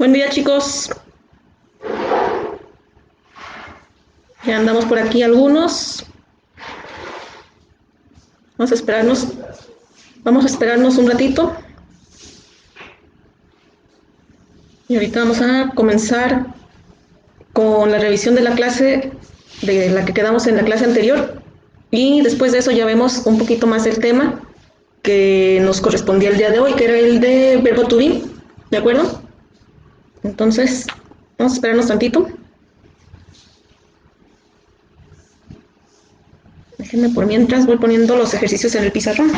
Buen día, chicos. Ya andamos por aquí algunos. Vamos a esperarnos un ratito. Y ahorita vamos a comenzar con la revisión de la clase, de la que quedamos en la clase anterior. Y después de eso ya vemos un poquito más del tema que nos correspondía el día de hoy, que era el de verbo to be. ¿De acuerdo? Entonces, vamos a esperarnos tantito. Déjenme por mientras voy poniendo los ejercicios en el pizarrón.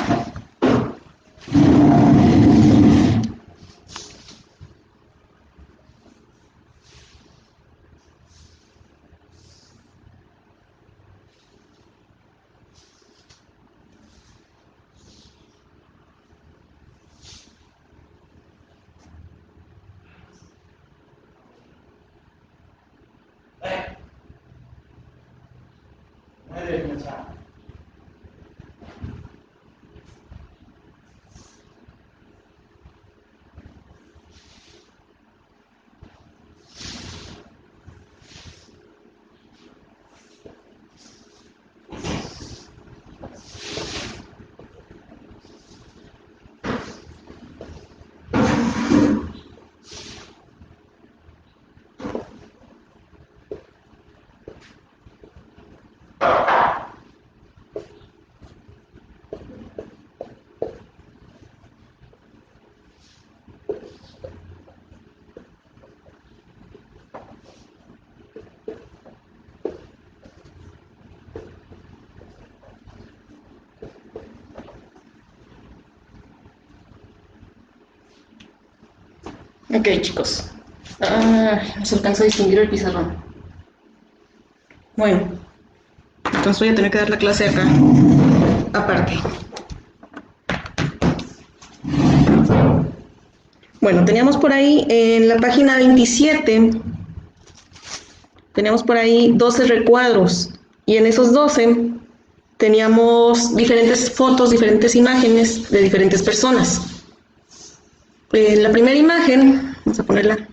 Ok, chicos. No se alcanza a distinguir el pizarrón. Bueno, entonces voy a tener que dar la clase acá, aparte. Bueno, teníamos por ahí en la página 27, teníamos por ahí 12 recuadros. Y en esos 12 teníamos diferentes fotos, diferentes imágenes de diferentes personas. La primera imagen, vamos a ponerla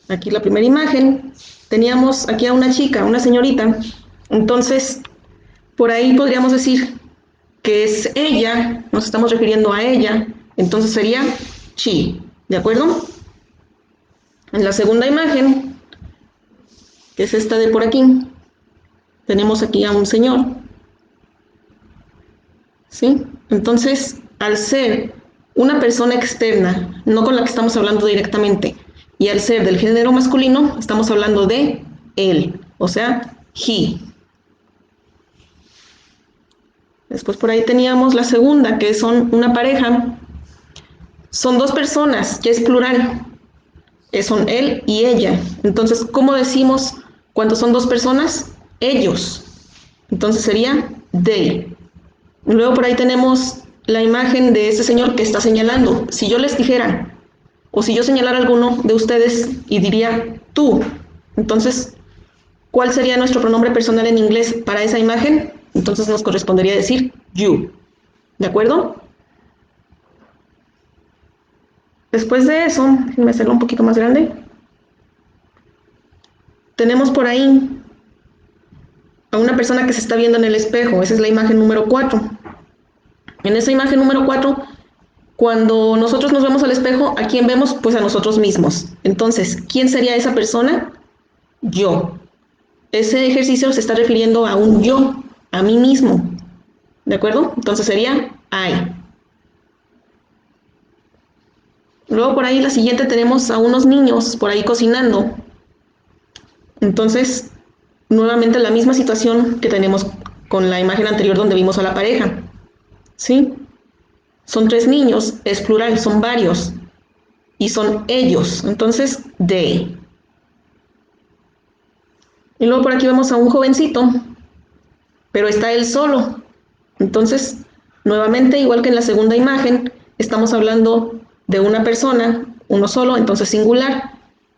aquí, la primera imagen, teníamos aquí a una chica, una señorita. Entonces, por ahí podríamos decir que es ella, nos estamos refiriendo a ella, entonces sería she, ¿de acuerdo? En la segunda imagen, que es esta de por aquí, tenemos aquí a un señor, ¿sí? Entonces, al ser una persona externa, no con la que estamos hablando directamente, y al ser del género masculino, estamos hablando de él, o sea, he. Después por ahí teníamos la segunda, que son una pareja. Son dos personas, ya es plural. Son él y ella. Entonces, ¿cómo decimos cuando son dos personas? Ellos. Entonces sería they. Luego por ahí tenemos la imagen de ese señor que está señalando. Si yo les dijera, o si yo señalara a alguno de ustedes y diría tú, entonces, ¿cuál sería nuestro pronombre personal en inglés para esa imagen? Entonces nos correspondería decir you. ¿De acuerdo? Después de eso, déjenme hacerlo un poquito más grande. Tenemos por ahí a una persona que se está viendo en el espejo. Esa es la imagen número 4. En esa imagen número 4, cuando nosotros nos vemos al espejo, ¿a quién vemos? Pues a nosotros mismos. Entonces, ¿quién sería esa persona? Yo. Ese ejercicio se está refiriendo a un yo, a mí mismo. ¿De acuerdo? Entonces sería I. Luego por ahí la siguiente tenemos a unos niños por ahí cocinando. Entonces, nuevamente la misma situación que tenemos con la imagen anterior donde vimos a la pareja. ¿Sí? Son 3 niños, es plural, son varios. Y son ellos, entonces, they. Y luego por aquí vemos a un jovencito, pero está él solo. Entonces, nuevamente, igual que en la segunda imagen, estamos hablando de una persona, uno solo, entonces singular,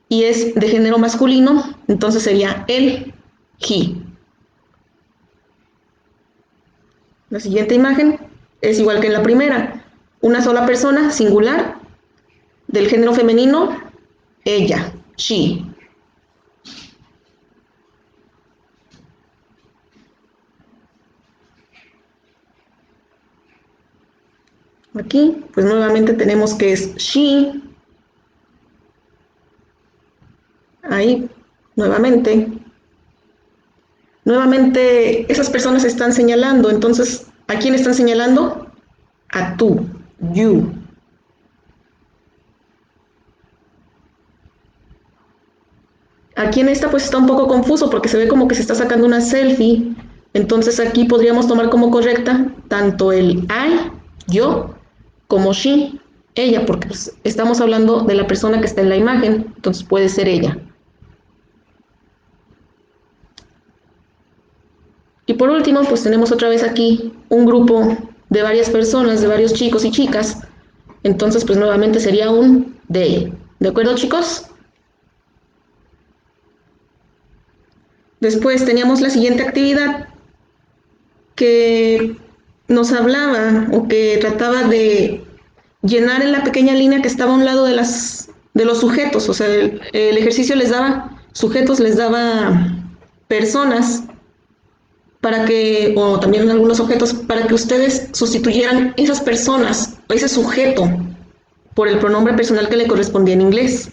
y es de género masculino, entonces sería él, he. La siguiente imagen es igual que en la primera, una sola persona, singular, del género femenino, ella, she. Aquí, pues nuevamente tenemos que es she. Ahí, nuevamente. Nuevamente, esas personas están señalando. Entonces, ¿a quién están señalando? A tú, you. Aquí en esta pues está un poco confuso porque se ve como que se está sacando una selfie. Entonces aquí podríamos tomar como correcta tanto el I, yo, como she, ella, porque pues, estamos hablando de la persona que está en la imagen, entonces puede ser ella. Y por último, pues tenemos otra vez aquí un grupo de varias personas, de varios chicos y chicas. Entonces, pues nuevamente sería un they. ¿De acuerdo, chicos? Después teníamos la siguiente actividad que nos hablaba o que trataba de llenar en la pequeña línea que estaba a un lado de los sujetos. O sea, el ejercicio les daba sujetos, les daba personas para que, o también algunos objetos, para que ustedes sustituyeran esas personas o ese sujeto por el pronombre personal que le correspondía en inglés.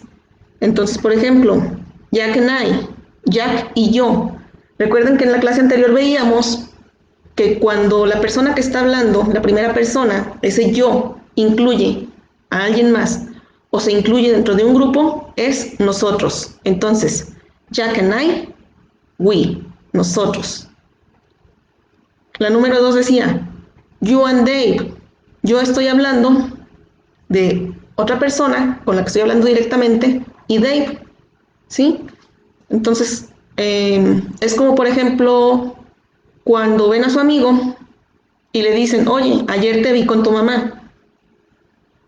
Entonces, por ejemplo, Jack and I, Jack y yo. Recuerden que en la clase anterior veíamos que cuando la persona que está hablando, la primera persona, ese yo, incluye a alguien más o se incluye dentro de un grupo, es nosotros. Entonces, Jack and I, we, nosotros. La número 2 decía, you and Dave. Yo estoy hablando de otra persona con la que estoy hablando directamente y Dave, ¿sí? Entonces, es como por ejemplo cuando ven a su amigo y le dicen, oye, ayer te vi con tu mamá,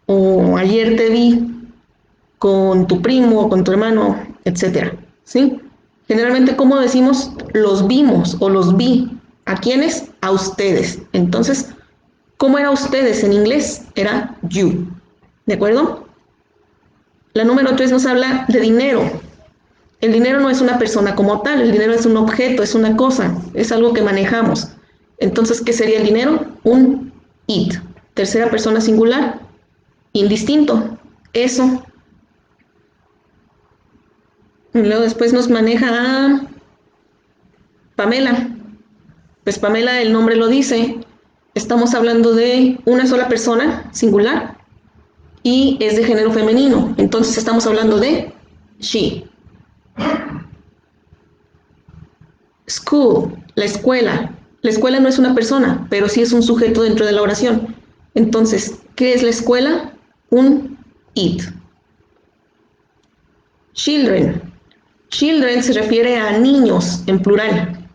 o ayer te vi con tu primo o con tu hermano, etcétera, ¿sí? Generalmente, ¿cómo decimos los vimos o los vi? ¿A quiénes? A ustedes. Entonces, ¿cómo era ustedes en inglés? Era you, ¿de acuerdo? La número 3 nos habla de dinero. El dinero no es una persona como tal, el dinero es un objeto, es una cosa, es algo que manejamos. Entonces, ¿qué sería el dinero? Un it. Tercera persona singular, indistinto, eso. Y luego después nos maneja a Pamela. Pues Pamela, el nombre lo dice, estamos hablando de una sola persona singular y es de género femenino. Entonces estamos hablando de she. School, la escuela. La escuela no es una persona, pero sí es un sujeto dentro de la oración. Entonces, ¿qué es la escuela? Un it. Children. Children se refiere a niños en plural,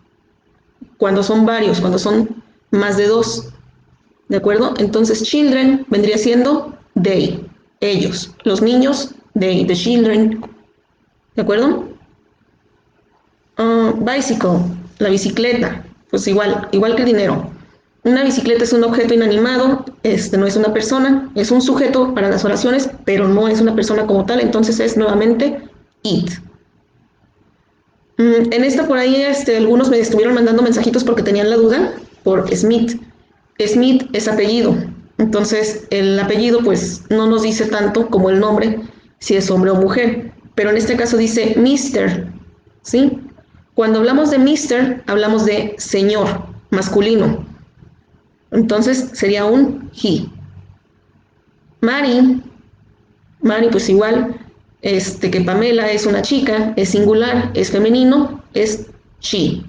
cuando son varios, cuando son más de dos. ¿De acuerdo? Entonces, children vendría siendo they, ellos. Los niños, they, the children. ¿De acuerdo? Bicycle, la bicicleta, pues igual que el dinero. Una bicicleta es un objeto inanimado, no es una persona, es un sujeto para las oraciones, pero no es una persona como tal, entonces es nuevamente it. En esta por ahí algunos me estuvieron mandando mensajitos porque tenían la duda por Smith. Smith es apellido, entonces el apellido pues no nos dice tanto como el nombre, si es hombre o mujer, pero en este caso dice Mr., ¿sí? Cuando hablamos de Mr., hablamos de señor, masculino. Entonces sería un he. Mary pues igual, que Pamela es una chica, es singular, es femenino, es she.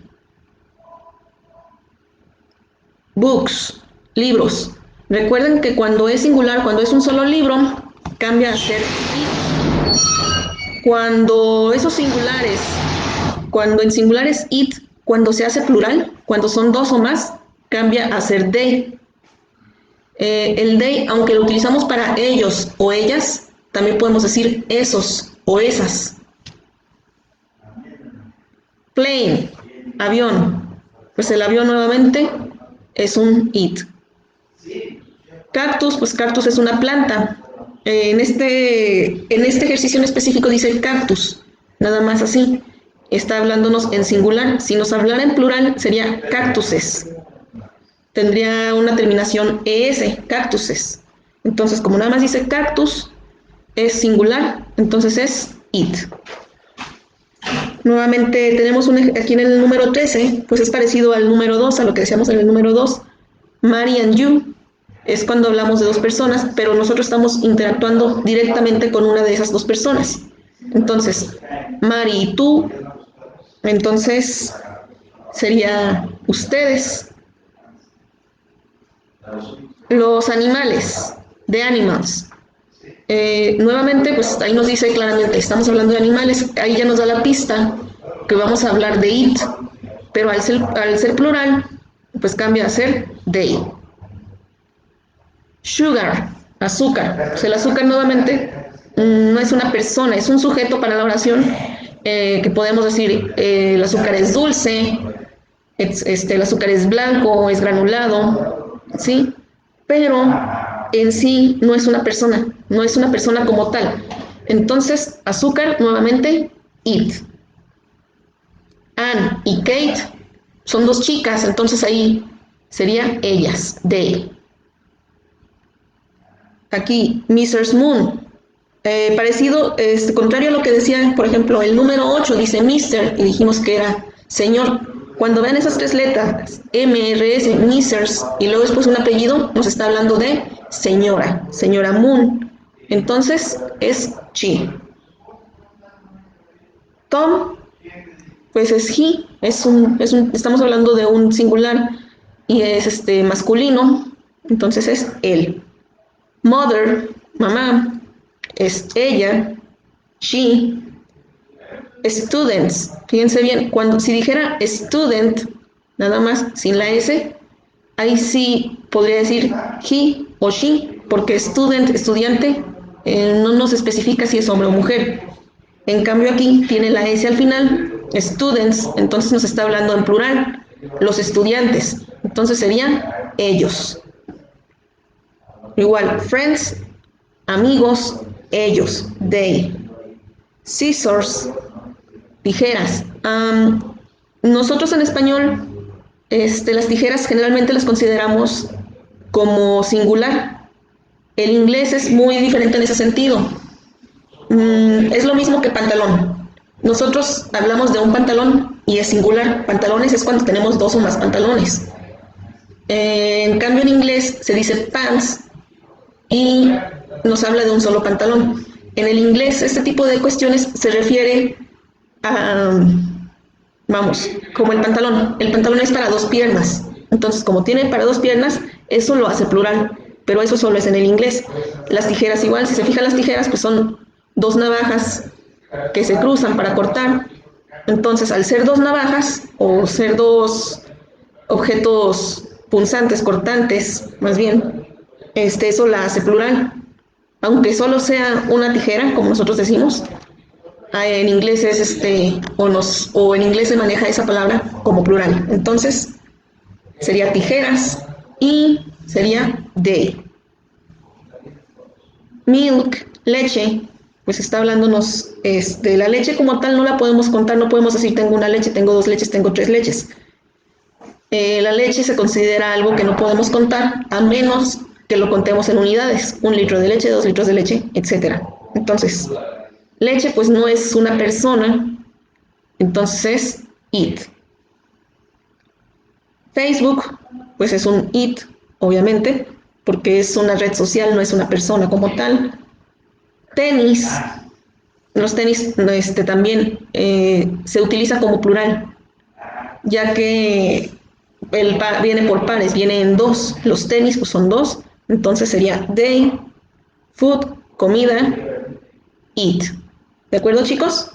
Books, libros. Recuerden que cuando es singular, cuando es un solo libro, cambia a ser it. Cuando esos singulares, cuando en singular es it, cuando se hace plural, cuando son dos o más, cambia a ser they. El they, aunque lo utilizamos para ellos o ellas, también podemos decir esos o esas. Plane, avión. Pues el avión nuevamente es un it. Cactus, pues cactus es una planta. En este ejercicio en específico dice cactus, nada más así. Está hablándonos en singular. Si nos hablara en plural sería cactuses. Tendría una terminación ES, cactuses. Entonces, como nada más dice cactus, es singular, entonces es it. Nuevamente tenemos aquí en el número 13, pues es parecido al número 2, a lo que decíamos en el número 2. Mary and you es cuando hablamos de dos personas, pero nosotros estamos interactuando directamente con una de esas dos personas. Entonces, Mary y tú, entonces sería ustedes. Los animales, the animals. Nuevamente, pues ahí nos dice claramente, estamos hablando de animales, ahí ya nos da la pista que vamos a hablar de it, pero al ser plural, pues cambia a ser they. Sugar, azúcar. Pues el azúcar nuevamente no es una persona, es un sujeto para la oración, que podemos decir, el azúcar es dulce, el azúcar es blanco, es granulado, ¿sí? Pero en sí no es una persona, no es una persona como tal. Entonces, azúcar, nuevamente, it. Anne y Kate son dos chicas, entonces ahí sería ellas, they. Aquí, Mrs. Moon. Parecido, contrario a lo que decía, por ejemplo, el número 8 dice Mr. y dijimos que era señor. Cuando vean esas tres letras, MRS, Mrs. y luego después un apellido, nos está hablando de señora, señora Moon. Entonces es she. Tom, pues es he, estamos hablando de un singular y es masculino, entonces es él. Mother, mamá, es ella, she. Students, fíjense bien, si dijera student, nada más, sin la S, ahí sí podría decir he o she, porque student, estudiante, no nos especifica si es hombre o mujer. En cambio aquí tiene la S al final, students, entonces nos está hablando en plural, los estudiantes, entonces serían ellos. Igual, friends, amigos, ellos, they. Scissors, tijeras. Nosotros en español, las tijeras generalmente las consideramos como singular. El inglés es muy diferente en ese sentido. Es lo mismo que pantalón. Nosotros hablamos de un pantalón y es singular. Pantalones es cuando tenemos dos o más pantalones. En cambio en inglés se dice pants y nos habla de un solo pantalón. En el inglés este tipo de cuestiones se refiere vamos, como el pantalón. El pantalón es para dos piernas. Entonces, como tiene para dos piernas, eso lo hace plural. Pero eso solo es en el inglés. Las tijeras igual. Si se fijan las tijeras, pues son dos navajas que se cruzan para cortar. Entonces, al ser dos navajas o ser dos objetos punzantes, cortantes, más bien, eso la hace plural. Aunque solo sea una tijera, como nosotros decimos, en inglés es o en inglés se maneja esa palabra como plural. Entonces, sería tijeras y sería they. Milk, leche, pues está hablándonos, la leche como tal no la podemos contar, no podemos decir tengo una leche, tengo dos leches, tengo tres leches. La leche se considera algo que no podemos contar a menos que lo contemos en unidades, 1 litro de leche, 2 litros de leche, etc. Entonces, leche pues no es una persona, entonces es it. Facebook pues es un it, obviamente, porque es una red social, no es una persona como tal. Tenis, los tenis también se utiliza como plural, ya que viene por pares, viene en dos. Los tenis pues son dos, entonces sería they, food, comida, eat. ¿De acuerdo, chicos?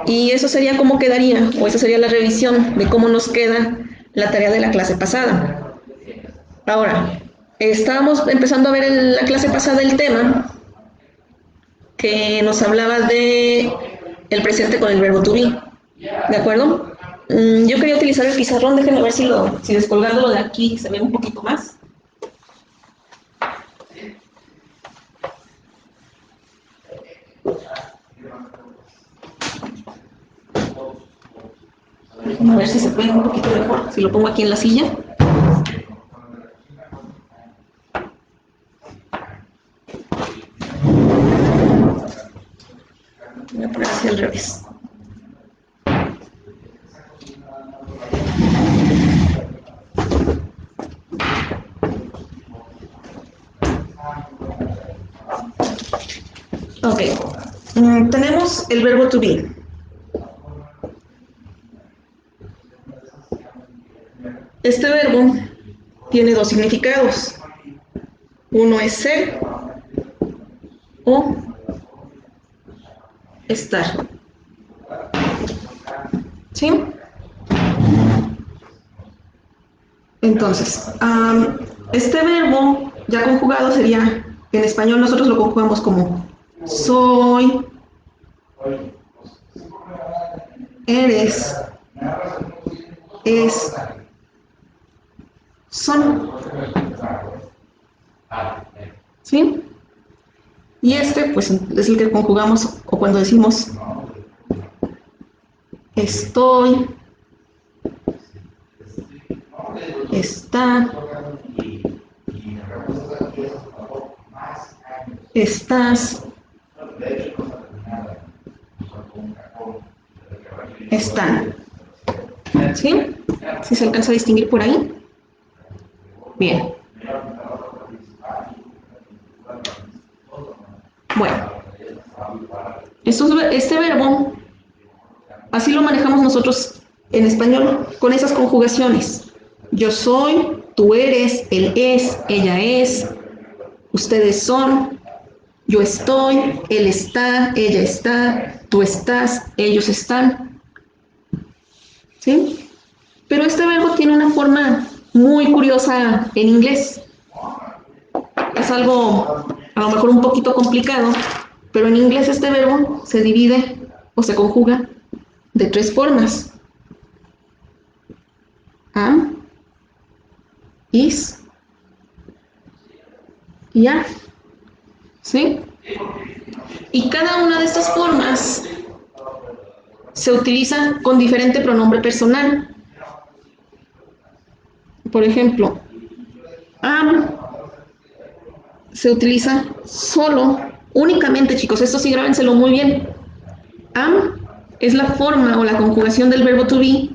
Y eso sería cómo quedaría, o esa sería la revisión de cómo nos queda la tarea de la clase pasada. Ahora, estábamos empezando a ver en la clase pasada el tema que nos hablaba de el presente con el verbo to be. ¿De acuerdo? Yo quería utilizar el pizarrón, déjenme ver si descolgándolo de aquí se ve un poquito más. A ver si se puede un poquito mejor. Si lo pongo aquí en la silla. Voy a poner así al revés. Ok. Tenemos el verbo to be. Este verbo tiene dos significados. Uno es ser o estar. ¿Sí? Entonces, este verbo ya conjugado sería, en español nosotros lo conjugamos como soy, eres, es, son. ¿Sí? Y este, pues, es el que conjugamos o cuando decimos estoy, está, estás, están. ¿Sí? ¿Sí se alcanza a distinguir por ahí? Bien. Bueno, este verbo, así lo manejamos nosotros en español, con esas conjugaciones. Yo soy, tú eres, él es, ella es, ustedes son, yo estoy, él está, ella está, tú estás, ellos están. ¿Sí? Pero este verbo tiene una forma muy curiosa en inglés. Es algo a lo mejor un poquito complicado, pero en inglés este verbo se divide o se conjuga de tres formas. Am, is y are. ¿Sí? Y cada una de estas formas se utiliza con diferente pronombre personal. Por ejemplo, am se utiliza solo, únicamente, chicos, esto sí grábenselo muy bien. Am es la forma o la conjugación del verbo to be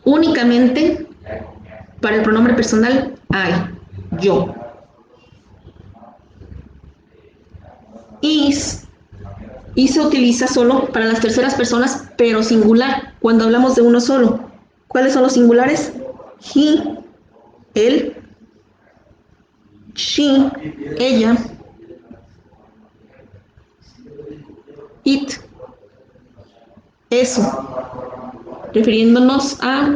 únicamente para el pronombre personal I, yo. Is, y se utiliza solo para las terceras personas, pero singular, cuando hablamos de uno solo. ¿Cuáles son los singulares? He, él, she, ella, it, eso, refiriéndonos a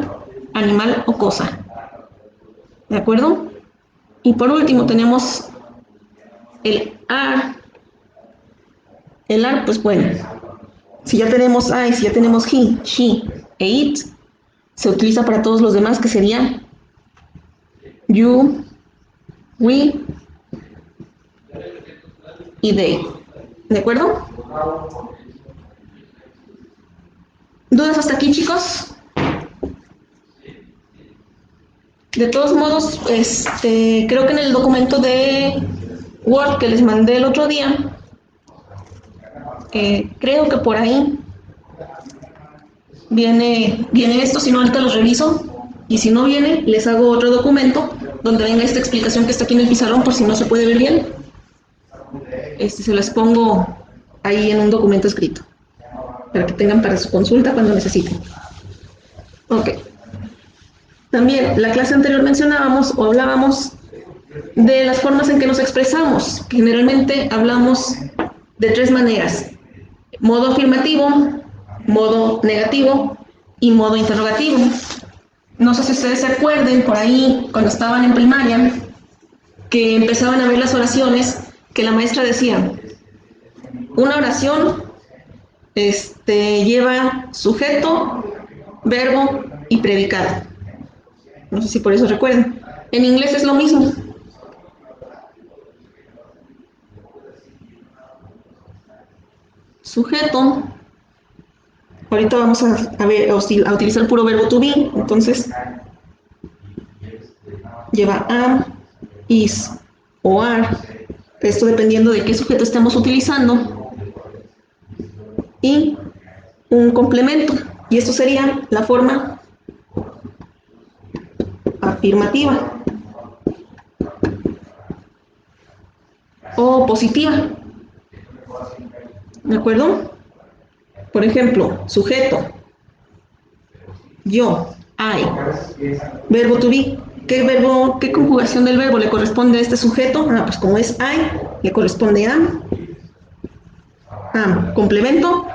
animal o cosa. ¿De acuerdo? Y por último tenemos el are. El are, pues bueno, si ya tenemos I, si ya tenemos he, she e it, se utiliza para todos los demás, que serían you, we y they. ¿De acuerdo? ¿Dudas hasta aquí, chicos? De todos modos, creo que en el documento de Word que les mandé el otro día, creo que por ahí viene esto, si no ahorita los reviso, y si no viene, les hago otro documento donde venga esta explicación que está aquí en el pizarrón por si no se puede ver bien. Se las pongo ahí en un documento escrito, para que tengan para su consulta cuando necesiten. Ok. También, la clase anterior mencionábamos o hablábamos de las formas en que nos expresamos. Generalmente hablamos de tres maneras: modo afirmativo, modo negativo y modo interrogativo. No sé si ustedes se acuerden por ahí, cuando estaban en primaria, que empezaban a ver las oraciones que la maestra decía. Una oración lleva sujeto, verbo y predicado. No sé si por eso recuerdan. En inglés es lo mismo. Sujeto, ahorita vamos a utilizar el puro verbo to be, entonces lleva am, is o are, esto dependiendo de qué sujeto estemos utilizando, y un complemento, y esto sería la forma afirmativa o positiva, ¿de acuerdo? Por ejemplo, sujeto, yo, I, verbo to be. ¿Qué conjugación del verbo le corresponde a este sujeto? Pues como es I, le corresponde am. Complemento,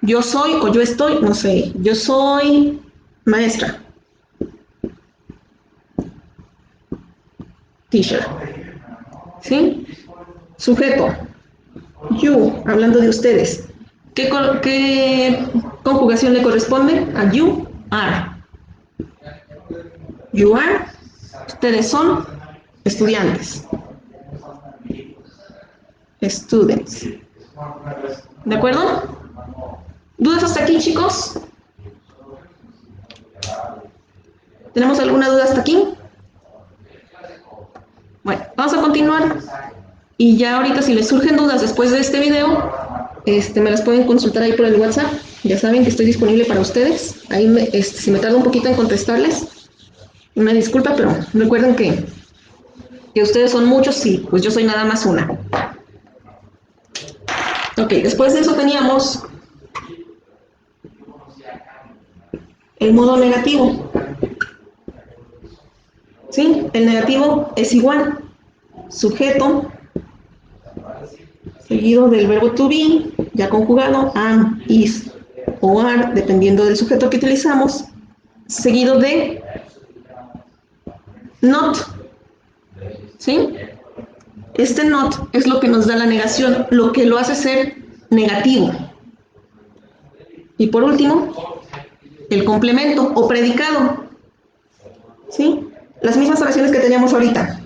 yo soy o yo estoy, no sé, yo soy maestra. Teacher. ¿Sí? Sujeto, you, hablando de ustedes. ¿Qué conjugación le corresponde? A you, are. You are, ustedes son estudiantes. Students. ¿De acuerdo? ¿Dudas hasta aquí, chicos? ¿Tenemos alguna duda hasta aquí? Bueno, vamos a continuar. Y ya ahorita si les surgen dudas después de este video, me las pueden consultar ahí por el WhatsApp. Ya saben que estoy disponible para ustedes. Ahí si me tardo un poquito en contestarles, una disculpa, pero recuerden que ustedes son muchos y pues yo soy nada más una. Ok, después de eso teníamos el modo negativo. ¿Sí? El negativo es igual. Sujeto, seguido del verbo to be, ya conjugado, am, is o are, dependiendo del sujeto que utilizamos, seguido de not. ¿Sí? Este not es lo que nos da la negación, lo que lo hace ser negativo. Y por último, el complemento o predicado. ¿Sí? Las mismas oraciones que teníamos ahorita.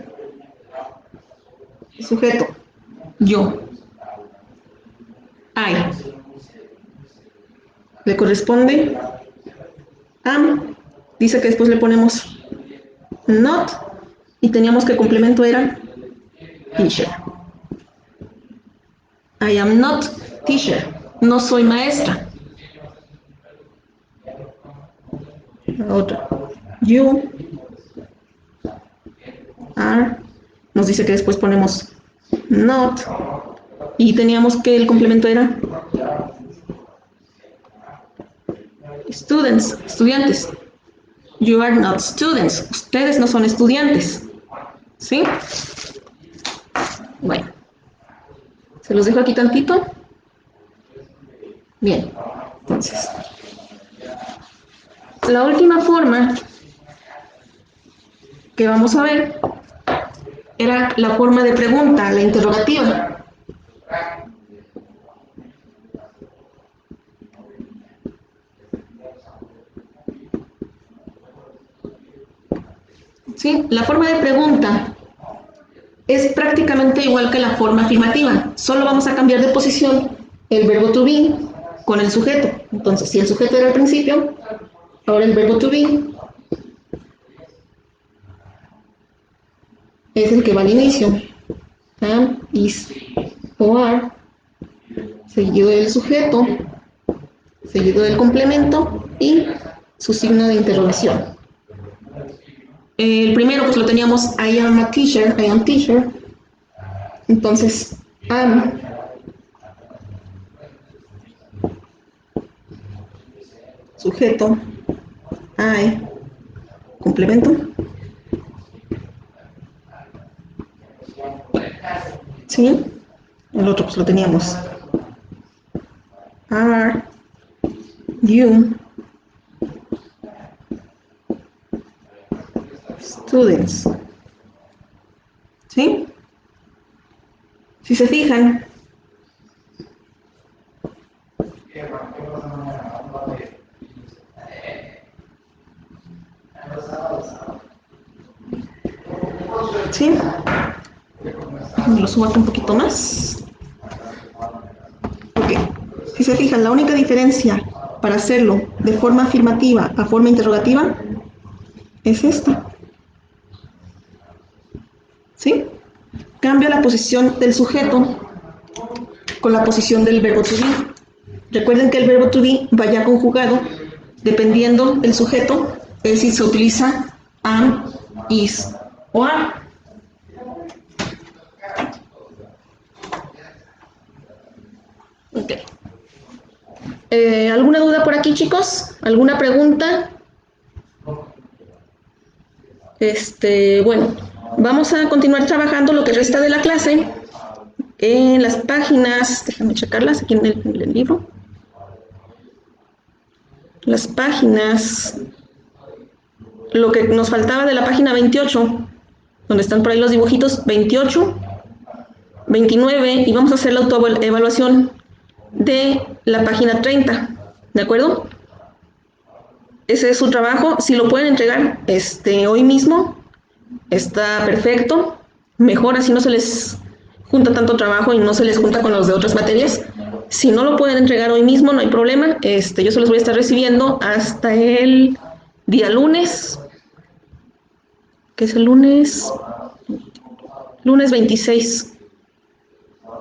Sujeto, yo, I. Le corresponde am. Dice que después le ponemos not y teníamos que el complemento era teacher. I am not teacher. No soy maestra. La otra. You are. Nos dice que después ponemos not. Y teníamos que el complemento era students, estudiantes. You are not students. Ustedes no son estudiantes. ¿Sí? Bueno. Se los dejo aquí tantito. Bien. Entonces, la última forma que vamos a ver era la forma de pregunta, la interrogativa. ¿Sí? La forma de pregunta es prácticamente igual que la forma afirmativa, solo vamos a cambiar de posición el verbo to be con el sujeto. Entonces, si el sujeto era al principio, ahora el verbo to be es el que va al inicio. Am, is o are, seguido del sujeto, seguido del complemento y su signo de interrogación. El primero pues lo teníamos I am a teacher, I am teacher. Entonces, am sujeto, I complemento. ¿Sí? El otro pues lo teníamos are you students. ¿Sí? Si se fijan, ¿sí? Lo subo aquí un poquito más. Ok. Si se fijan, la única diferencia para hacerlo de forma afirmativa a forma interrogativa es esta. ¿Sí? Cambia la posición del sujeto con la posición del verbo to be. Recuerden que el verbo to be va ya conjugado dependiendo del sujeto, es decir, se utiliza am, is o are. Ok. ¿Alguna duda por aquí, chicos? ¿Alguna pregunta? Bueno, vamos a continuar trabajando lo que resta de la clase en las páginas, déjame checarlas aquí en el libro. Las páginas, lo que nos faltaba de la página 28, donde están por ahí los dibujitos, 28, 29, y vamos a hacer la autoevaluación de la página 30, ¿de acuerdo? Ese es su trabajo. Si lo pueden entregar hoy mismo, está perfecto. Mejor así no se les junta tanto trabajo y no se les junta con los de otras materias. Si no lo pueden entregar hoy mismo, no hay problema. Yo se los voy a estar recibiendo hasta el día lunes, que es el lunes 26.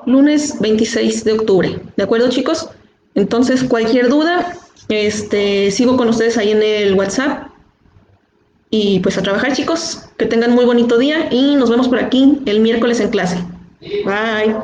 Lunes 26 de octubre. ¿De acuerdo, chicos? Entonces, cualquier duda, sigo con ustedes ahí en el WhatsApp. Y pues a trabajar, chicos. Que tengan muy bonito día y nos vemos por aquí el miércoles en clase. Bye.